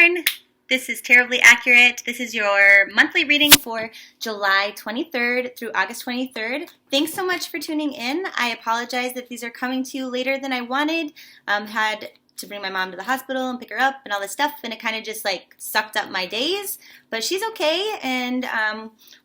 Capricorn, this is Tarot-blee Accurate. This is your monthly reading for July 23rd through August 23rd. Thanks so much for tuning in. I apologize that these are coming to you later than I wanted. Had to bring my mom to the hospital and pick her up and all this stuff, and it kind of just like sucked up my days, but she's okay, and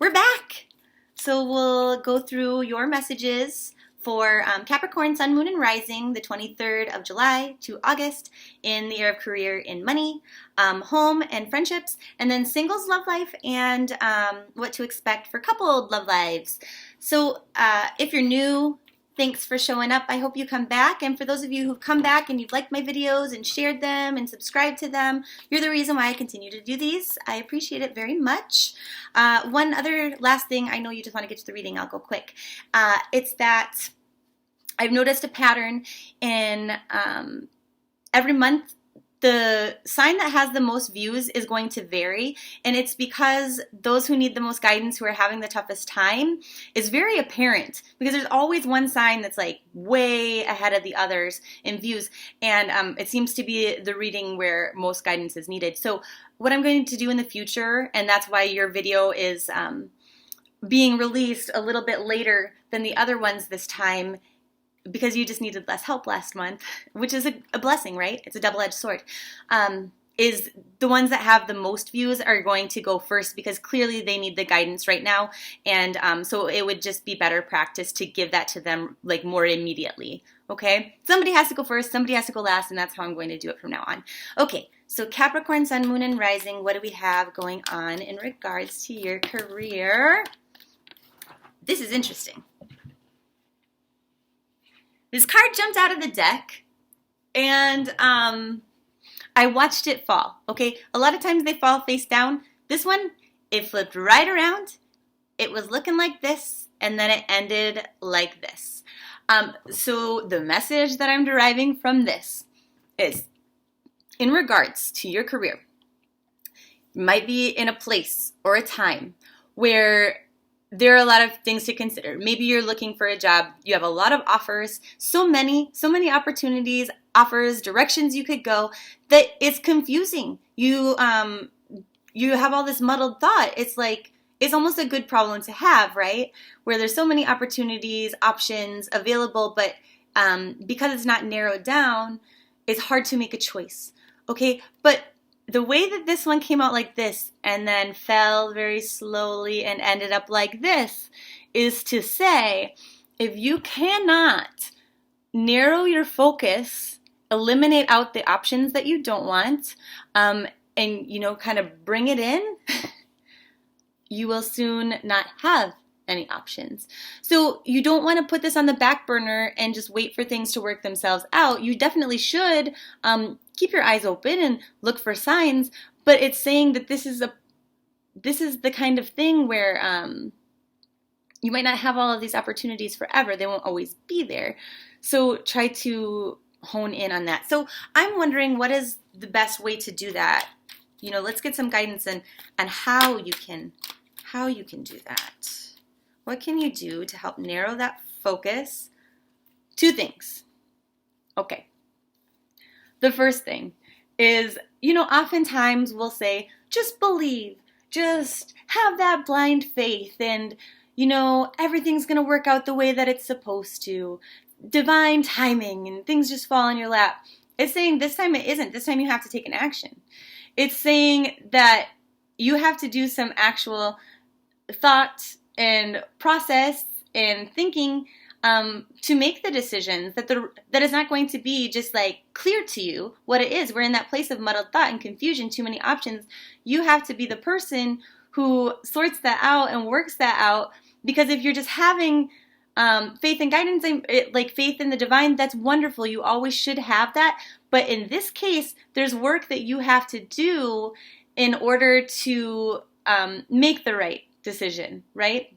we're back. So we'll go through your messages for Capricorn, Sun, Moon, and Rising, the 23rd of July to August, in the area of career and money, home and friendships, and then singles love life, and what to expect for coupled love lives. So if you're new, thanks for showing up. I hope you come back. And for those of you who've come back and you've liked my videos and shared them and subscribed to them, you're the reason why I continue to do these. I appreciate it very much. One other last thing, I know you just want to get to the reading, I'll go quick. It's that I've noticed a pattern in every month. The sign that has the most views is going to vary, and it's because those who need the most guidance, who are having the toughest time, is very apparent, because there's always one sign that's like way ahead of the others in views, and it seems to be the reading where most guidance is needed. So what I'm going to do in the future, and that's why your video is being released a little bit later than the other ones this time, because you just needed less help last month, which is a blessing, right? It's a double-edged sword. Is the ones that have the most views are going to go first, because clearly they need the guidance right now, and so it would just be better practice to give that to them like more immediately, okay? Somebody has to go first, somebody has to go last, and that's how I'm going to do it from now on. Okay, so Capricorn, Sun, Moon, and Rising, what do we have going on in regards to your career? This is interesting. This card jumped out of the deck, and I watched it fall, okay? A lot of times they fall face down. This one, it flipped right around. It was looking like this, and then it ended like this. So the message that I'm deriving from this is, in regards to your career, you might be in a place or a time where there are a lot of things to consider. Maybe you're looking for a job. You have a lot of offers, so many opportunities, offers, directions you could go, that it's confusing. You have all this muddled thought. It's like, it's almost a good problem to have, right? Where there's so many opportunities, options available, but because it's not narrowed down, it's hard to make a choice, okay? But the way that this one came out like this and then fell very slowly and ended up like this is to say, if you cannot narrow your focus, eliminate out the options that you don't want, and, you know, kind of bring it in, you will soon not have any options. So you don't want to put this on the back burner and just wait for things to work themselves out. You definitely should keep your eyes open and look for signs, but it's saying that this is the kind of thing where you might not have all of these opportunities forever. They won't always be there. So try to hone in on that. So I'm wondering, what is the best way to do that? You know, let's get some guidance on how you can do that. What can you do to help narrow that focus? Two things. Okay. The first thing is, you know, oftentimes we'll say, just believe, just have that blind faith, and, you know, everything's going to work out the way that it's supposed to. Divine timing, and things just fall in your lap. It's saying this time it isn't. This time you have to take an action. It's saying that you have to do some actual thought and process and thinking to make the decisions that is not going to be just like clear to you what it is. We're in that place of muddled thought and confusion, too many options. You have to be the person who sorts that out and works that out, because if you're just having faith and guidance, like faith in the divine, that's wonderful. You always should have that. But in this case, there's work that you have to do in order to make the right decision, right?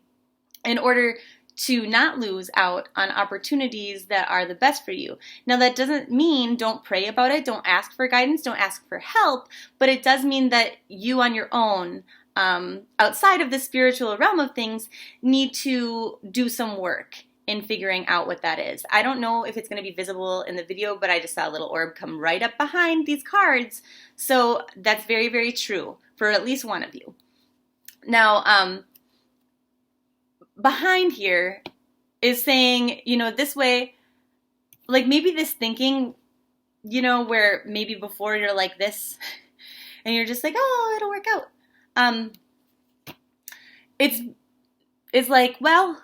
In order to not lose out on opportunities that are the best for you. Now, that doesn't mean don't pray about it, don't ask for guidance, don't ask for help, but it does mean that you on your own, outside of the spiritual realm of things, need to do some work in figuring out what that is. I don't know if it's going to be visible in the video, but I just saw a little orb come right up behind these cards. So that's very, very true for at least one of you. Now, behind here is saying, you know, this way, like maybe this thinking, you know, where maybe before you're like this and you're just like, oh, it'll work out. It's like, well,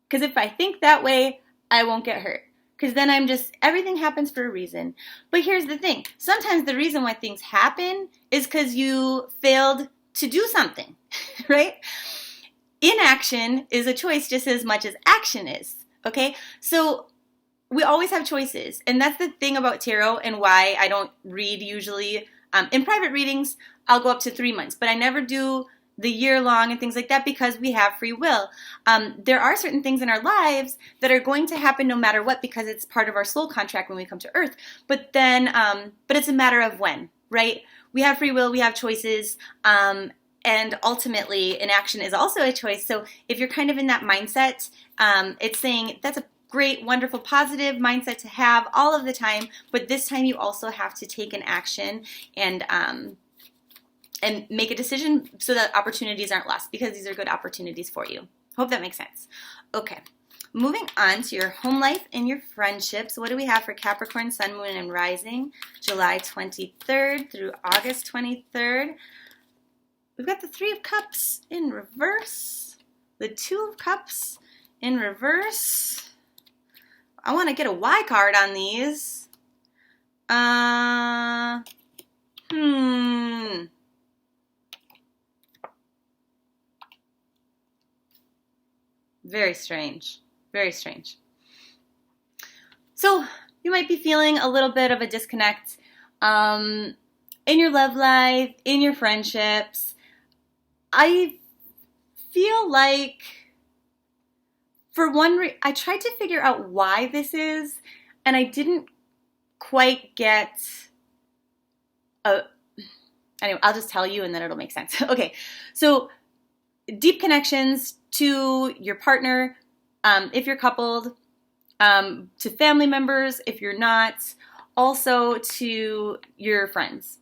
because if I think that way, I won't get hurt. Because then everything happens for a reason. But here's the thing. Sometimes the reason why things happen is because you failed to do something, right? Inaction is a choice just as much as action is, okay? So we always have choices. And that's the thing about tarot and why I don't read usually. In private readings, I'll go up to 3 months. But I never do the year long and things like that because we have free will. There are certain things in our lives that are going to happen no matter what because it's part of our soul contract when we come to Earth. But then, but it's a matter of when, right? We have free will, we have choices, and ultimately inaction is also a choice. So if you're kind of in that mindset, it's saying that's a great, wonderful, positive mindset to have all of the time, but this time you also have to take an action and make a decision so that opportunities aren't lost because these are good opportunities for you. Hope that makes sense. Okay, moving on to your home life and your friendships. What do we have for Capricorn, Sun, Moon, and Rising, July 23rd through August 23rd? We've got the Three of Cups in reverse, the Two of Cups in reverse. I want to get a Y card on these. Very strange. Very strange. So you might be feeling a little bit of a disconnect in your love life, in your friendships. I feel like, for one, I tried to figure out why this is, and I didn't quite get anyway, I'll just tell you and then it'll make sense. Okay, so deep connections to your partner, if you're coupled, to family members, if you're not, also to your friends,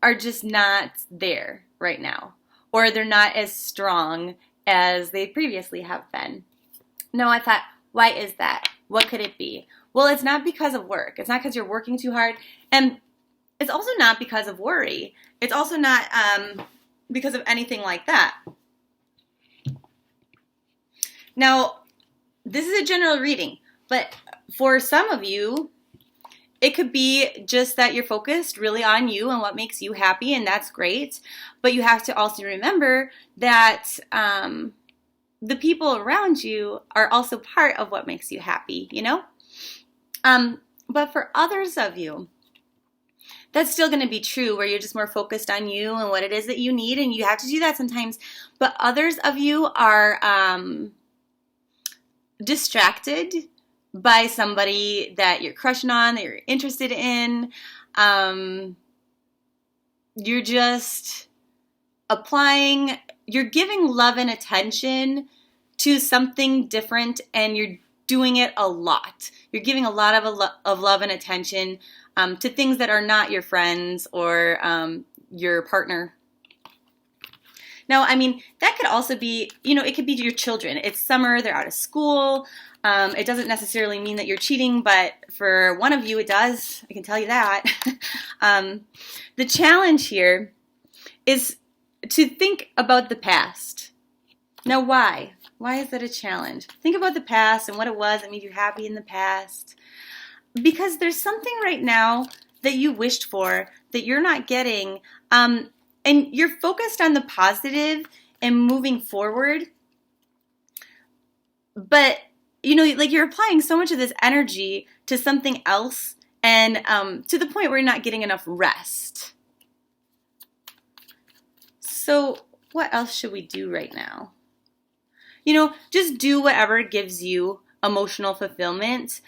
are just not there right now, or they're not as strong as they previously have been. No, I thought, why is that? What could it be? Well, it's not because of work. It's not because you're working too hard. And it's also not because of worry. It's also not because of anything like that. Now, this is a general reading, but for some of you, it could be just that you're focused really on you and what makes you happy, and that's great. But you have to also remember that the people around you are also part of what makes you happy, you know? But for others of you, that's still going to be true, where you're just more focused on you and what it is that you need, and you have to do that sometimes. But others of you are distracted by somebody that you're crushing on, that you're interested in. You're just applying, you're giving love and attention to something different, and you're doing it a lot. You're giving a lot of love and attention to things that are not your friends or your partner. Now, I mean, that could also be, you know, it could be your children. It's summer, they're out of school. It doesn't necessarily mean that you're cheating, but for one of you it does. I can tell you that. The challenge here is to think about the past. Now, why? Why is that a challenge? Think about the past and what it was that made you happy in the past. Because there's something right now that you wished for that you're not getting, and you're focused on the positive and moving forward. But, you know, like you're applying so much of this energy to something else, and to the point where you're not getting enough rest. So what else should we do right now? You know, just do whatever gives you emotional fulfillment.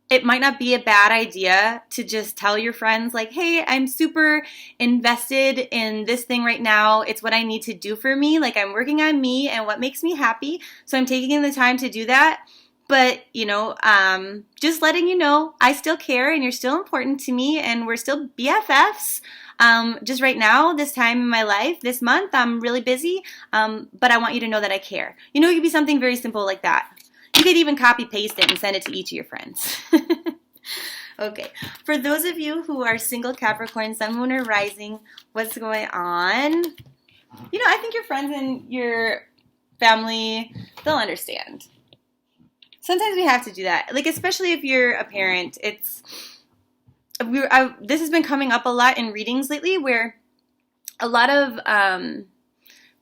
It might not be a bad idea to just tell your friends, like, hey, I'm super invested in this thing right now. It's what I need to do for me. Like, I'm working on me and what makes me happy. So I'm taking the time to do that. But, just letting you know, I still care and you're still important to me and we're still BFFs. Just right now, this time in my life, this month, I'm really busy, but I want you to know that I care. It could be something very simple like that. You could even copy paste it and send it to each of your friends. Okay, for those of you who are single Capricorn, Sun, Moon, or Rising, what's going on? I think your friends and your family, they'll understand. Sometimes we have to do that, especially if you're a parent. This has been coming up a lot in readings lately, where a lot of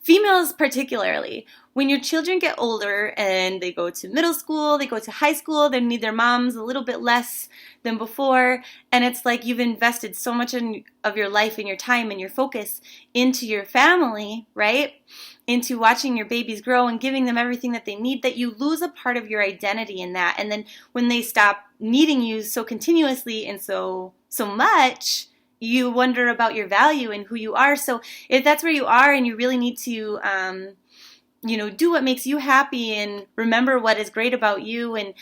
females particularly, when your children get older and they go to middle school, they go to high school, they need their moms a little bit less than before, and it's like you've invested so much of your life and your time and your focus into your family, right? Into watching your babies grow and giving them everything that they need, that you lose a part of your identity in that. And then when they stop needing you so continuously and so much, you wonder about your value and who you are. So if that's where you are and you really need to do what makes you happy and remember what is great about you and,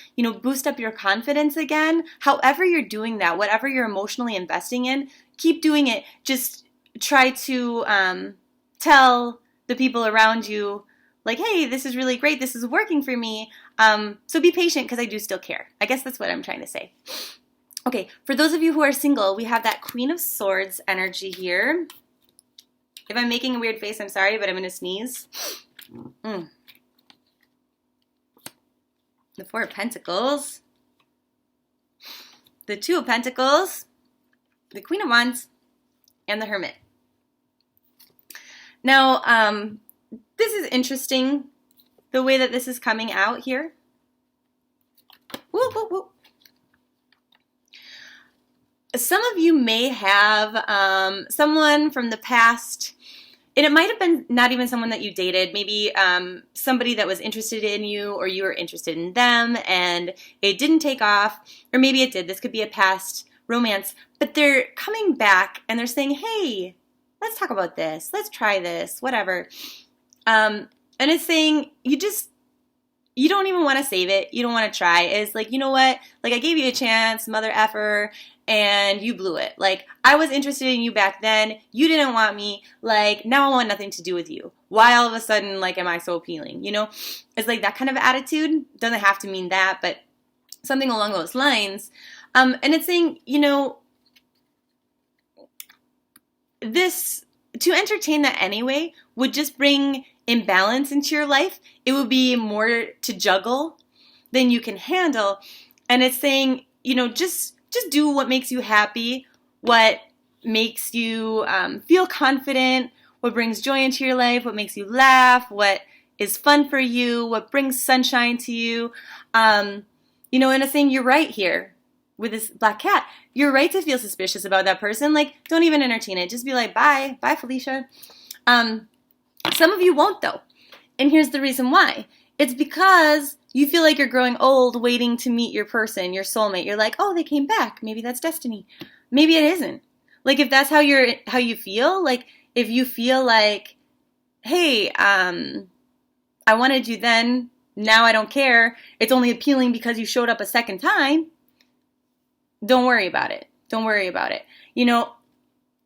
boost up your confidence again, however you're doing that, whatever you're emotionally investing in, keep doing it. Just try to tell the people around you, hey, this is really great. This is working for me. So be patient because I do still care. I guess that's what I'm trying to say. Okay, for those of you who are single, we have that Queen of Swords energy here. If I'm making a weird face, I'm sorry, but I'm going to sneeze. The Four of Pentacles, the Two of Pentacles, the Queen of Wands, and the Hermit. Now, this is interesting, the way that this is coming out here. Woo, woo, woo. Some of you may have someone from the past, and it might have been not even someone that you dated, maybe somebody that was interested in you or you were interested in them and it didn't take off, or maybe it did. This could be a past romance, but they're coming back and they're saying, hey, let's talk about this. Let's try this, whatever. And it's saying you don't even want to save it. You don't want to try. It's like, you know what? I gave you a chance, mother effer, and you blew it. I was interested in you back then. You didn't want me. Now I want nothing to do with you. Why all of a sudden, am I so appealing? It's that kind of attitude. Doesn't have to mean that, but something along those lines. And it's saying, this, to entertain that anyway, would just bring imbalance into your life. It would be more to juggle than you can handle. And it's saying, just do what makes you happy, what makes you feel confident, what brings joy into your life, what makes you laugh, what is fun for you, what brings sunshine to you. And it's saying you're right here with this black cat. You're right to feel suspicious about that person. Don't even entertain it. Just be like, bye, Felicia. Some of you won't, though. And here's the reason why. It's because you feel like you're growing old waiting to meet your person, your soulmate. You're like, oh, they came back. Maybe that's destiny. Maybe it isn't. If that's how you feel, if you feel like, hey, I wanted you then, now I don't care. It's only appealing because you showed up a second time. Don't worry about it. Don't worry about it.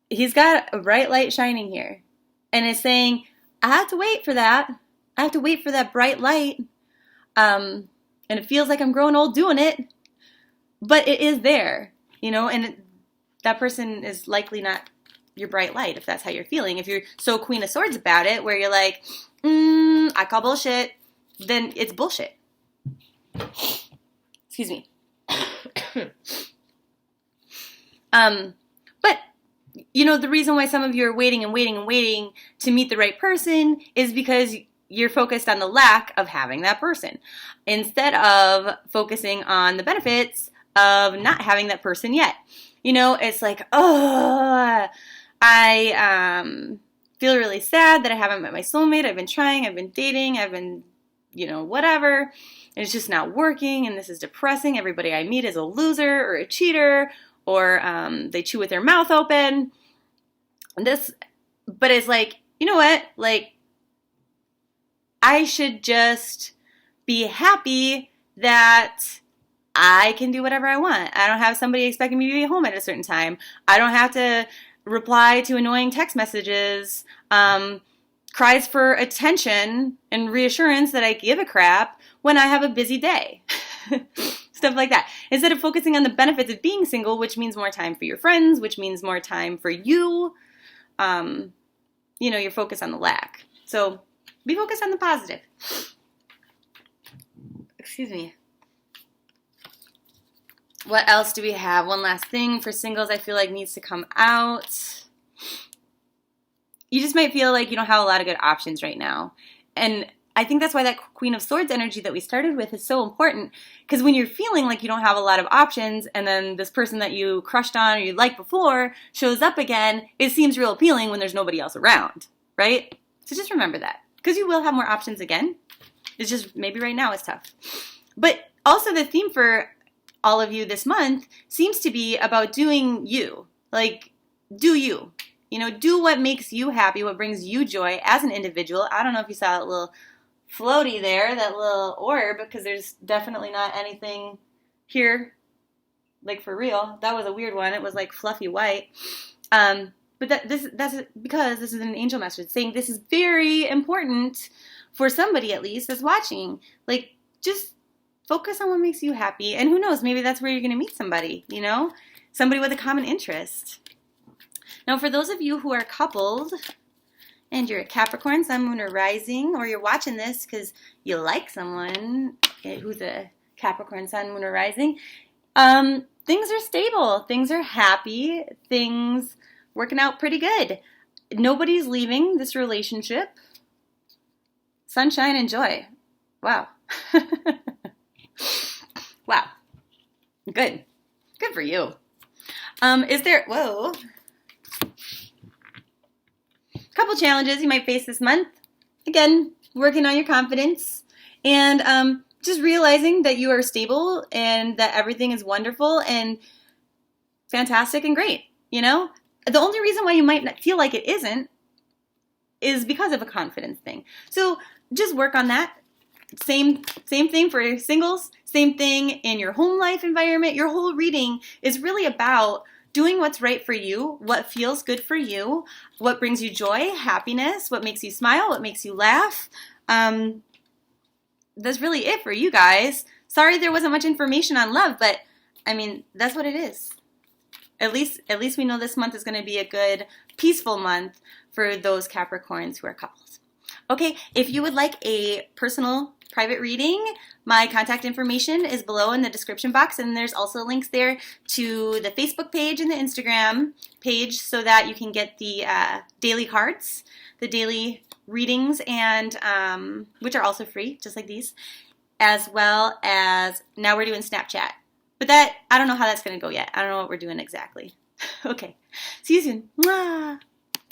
He's got a bright light shining here. And it's saying, I have to wait for that. I have to wait for that bright light. And it feels like I'm growing old doing it. But it is there, and that person is likely not your bright light if that's how you're feeling. If you're so Queen of Swords about it, where you're like, I call bullshit, then it's bullshit. Excuse me. But, the reason why some of you are waiting and waiting and waiting to meet the right person is because you're focused on the lack of having that person instead of focusing on the benefits of not having that person yet. It's like, oh, I feel really sad that I haven't met my soulmate. I've been trying, I've been dating, I've been, whatever. And it's just not working, and this is depressing. Everybody I meet is a loser or a cheater, or they chew with their mouth open. But it's like, you know what? I should just be happy that I can do whatever I want. I don't have somebody expecting me to be home at a certain time. I don't have to reply to annoying text messages, cries for attention and reassurance that I give a crap when I have a busy day. Stuff like that. Instead of focusing on the benefits of being single, which means more time for your friends, which means more time for you, you're focused on the lack. So be focused on the positive. Excuse me. What else do we have? One last thing for singles I feel like needs to come out. You just might feel like you don't have a lot of good options right now. And I think that's why that Queen of Swords energy that we started with is so important. Because when you're feeling like you don't have a lot of options and then this person that you crushed on or you liked before shows up again, it seems real appealing when there's nobody else around, right? So just remember that. Because you will have more options again. It's just maybe right now it's tough. But also the theme for all of you this month seems to be about doing you. Like, do you. Do what makes you happy, what brings you joy as an individual. I don't know if you saw that little floaty there, that little orb, because there's definitely not anything here, like for real. That was a weird one. It was like fluffy white. But that's because this is an angel message saying this is very important for somebody at least that's watching. Like, just focus on what makes you happy. And who knows, maybe that's where you're going to meet somebody, somebody with a common interest. Now, for those of you who are coupled and you're a Capricorn, Sun, Moon, or Rising, or you're watching this because you like someone who's a Capricorn, Sun, Moon, or Rising, things are stable. Things are happy. Things working out pretty good. Nobody's leaving this relationship. Sunshine and joy. Wow. Wow. Good. Good for you. Couple challenges you might face this month. Again, working on your confidence and just realizing that you are stable and that everything is wonderful and fantastic and great. The only reason why you might not feel like it isn't is because of a confidence thing. So just work on that. Same thing for singles. Same thing in your home life environment. Your whole reading is really about doing what's right for you, what feels good for you, what brings you joy, happiness, what makes you smile, what makes you laugh. That's really it for you guys. Sorry there wasn't much information on love, but that's what it is. At least we know this month is going to be a good, peaceful month for those Capricorns who are couples. Okay, if you would like a personal private reading, my contact information is below in the description box, and there's also links there to the Facebook page and the Instagram page so that you can get the daily cards, the daily readings, and which are also free, just like these, as well as now we're doing Snapchat. But that, I don't know how that's going to go yet. I don't know what we're doing exactly. Okay, see you soon. Mwah!